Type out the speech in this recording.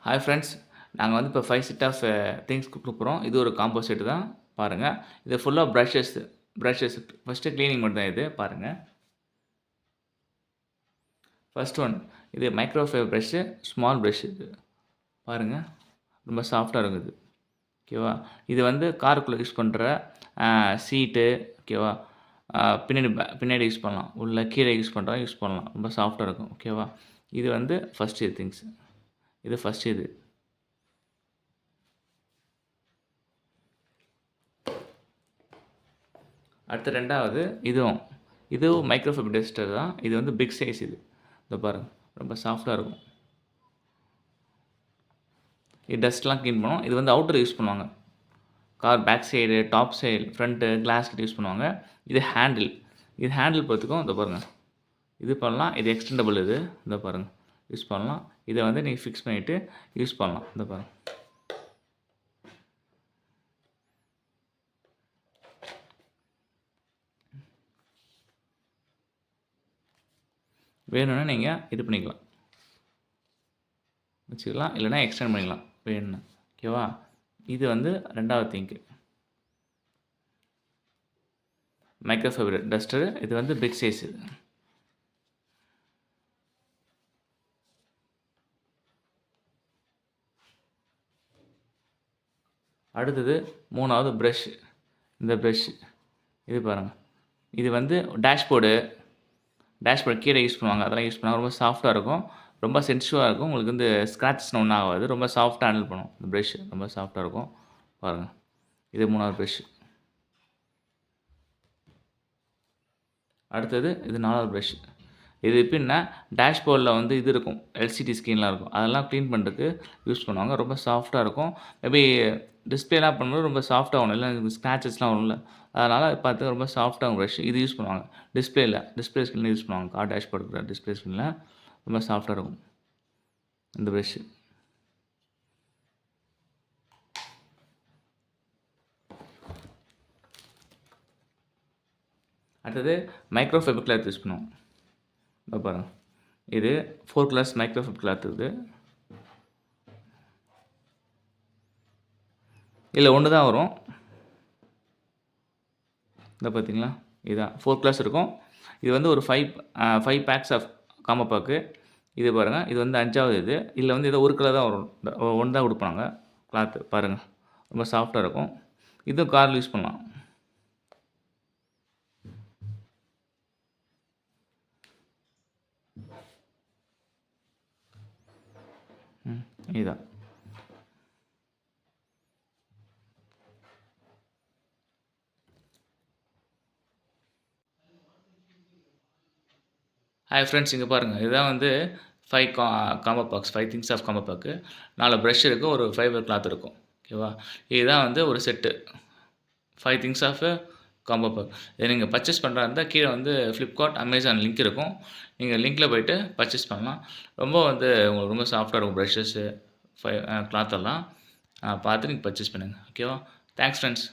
Hi friends, நாங்கள் வந்து இப்போ 5 செட் ஆஃப் திங்ஸ் குடுக்குறோம். இது ஒரு காம்போ செட் தான் பாருங்க. இது ஃபுல்லா பிரஷஸ் ஃபர்ஸ்ட்டு கிளீனிங் மட்டும் தான் இது பாருங்க. ஃபர்ஸ்ட் ஒன் இது மைக்ரோஃபைபர் பிரஷ், ஸ்மால் பிரஷ் இது பாருங்க. ரொம்ப சாஃப்ட்டா இருக்கும் இது. ஓகேவா? இது வந்து காருக்குள்ள யூஸ் பண்ற சீட்டு ஓகேவா? பின்னாடி யூஸ் பண்ணலாம். உள்ள கீழ யூஸ் பண்ணலாம். ரொம்ப சாஃப்ட்டா இருக்கும். ஓகேவா? இது வந்து ஃபர்ஸ்ட் திங்ஸ். இது ஃபர்ஸ்ட் இது. அடுத்து 2வது இதுவும் மைக்ரோஃபைபர் டஸ்டர் தான். இது வந்து பிக் சைஸ் இது. இதோ பாருங்க. ரொம்ப சாஃப்ட்டா இருக்கும். இது டஸ்ட்லாம் கிளீன் பண்ணும். இது வந்து அவுட்டர் யூஸ் பண்ணுவாங்க. Car back side, top side, front glass கிட்ட யூஸ் பண்ணுவாங்க. இது ஹேண்டில் பொறுத்துக்கும். இதோ பாருங்க. இது பண்ணலாம். இது எக்ஸ்டெண்டபிள் இது. இதோ பாருங்க. யூஸ் பண்ணலாம். இத வந்து நீங்க ஃபிக்ஸ் பண்ணிட்டு யூஸ் பண்ணலாம். இதோ பாருங்க. வேணும்னா நீங்க இது பண்ணிக்கலாம். வச்சுக்கலாம். இல்லைனா எக்ஸ்டெண்ட் பண்ணிக்கலாம் வேணும்னா. ஓகேவா? இது வந்து 2வது திங்க். Microfibre duster. இது வந்து பிக் சைஸ் இது. அடுத்தது 3வது பிரஷ். இந்த பிரஷ். இது பாருங்க. இது வந்து டேஷ்போர்டு கீழ யூஸ் பண்ணுவாங்க. அதெல்லாம் யூஸ் பண்ணா ரொம்ப சாஃப்ட்டா இருக்கும். ரொம்ப சென்சிட்டிவா இருக்கும். உங்களுக்கு வந்து ஸ்க்ராச்சஸ்லாம் ஒண்ணும் ஆகாது. ரொம்ப சாஃப்ட்டா ஹேண்டில் பண்ணும். இந்த பிரஷ் ரொம்ப சாஃப்ட்டா இருக்கும். பாருங்க. இது 3வது பிரஷ். அடுத்தது இது 4வது பிரஷ். இது எப்படின்னா டேஷ்போர்டில் வந்து இது இருக்கும். எல்சிடி ஸ்க்ரீன்லாம் இருக்கும். அதெல்லாம் க்ளீன் பண்ணுறதுக்கு யூஸ் பண்ணுவாங்க. ரொம்ப சாஃப்ட்டா இருக்கும். மேபி டிஸ்ப்ளேலாம் பண்ணும்போது ரொம்ப சாஃப்ட்டா ஆகணும். இல்ல ஸ்க்ராச்சஸ்லாம் வரும்ல. அதனால பார்த்து ரொம்ப சாஃப்ட்டாகும் பிரஷ். இது யூஸ் பண்ணுவாங்க. டிஸ்ப்ளே ஸ்க்ரீன்ல யூஸ் பண்ணுவாங்க. கார் டேஷ்போர்டு இருக்கிற டிஸ்ப்ளே ஸ்க்ரீன்ல ரொம்ப சாஃப்ட்டா இருக்கும். இந்த பிரஷ். அடுத்தது மைக்ரோஃபைபர் கிளாத் யூஸ் பண்ணுவோம். இதோ பாருங்க. இது 4 கலர்ஸ் மைக்ரோஃபைபர் கிளாத் இது. இதில் 1 தான் வரும். இதை பார்த்தீங்களா? இதுதான் 4 கலர்ஸ் இருக்கும். இது வந்து ஒரு 5 பேக்ஸ் ஆஃப் காம்போ பேக்கு. இது பாருங்க. இது வந்து 5வது இது. இதில் வந்து ஏதோ ஒரு கலர் தான் வரும். 1 தான் குடுப்பாங்க கிளாத் பாருங்க. ரொம்ப சாஃப்ட்டா இருக்கும். இதுவும் கார்ல யூஸ் பண்ணலாம். இதுதான். ஹாய் ஃப்ரெண்ட்ஸ், இங்கே பாருங்கள். இதுதான் வந்து 5 combo box. 5 things of combo pack. 4 brush இருக்கும். ஒரு ஃபைபர் கிளாத் இருக்கும். ஓகேவா? இதுதான் வந்து ஒரு set. 5 things of combo pack. இதை நீங்கள் பர்ச்சேஸ் பண்ணுறதா இருந்தால் கீழே வந்து ஃப்ளிப்கார்ட், அமேசான் லிங்க் இருக்கும். நீங்கள் லிங்க்கில் போய்ட்டு பர்ச்சேஸ் பண்ணலாம். ரொம்ப வந்து உங்களுக்கு ரொம்ப சாஃப்ட்டாக இருக்கும் ப்ரஷஸ்ஸு, கிளாத் எல்லாம். பார்த்து நீங்கள் பர்ச்சேஸ் பண்ணுங்கள். ஓகேவா? Thanks friends.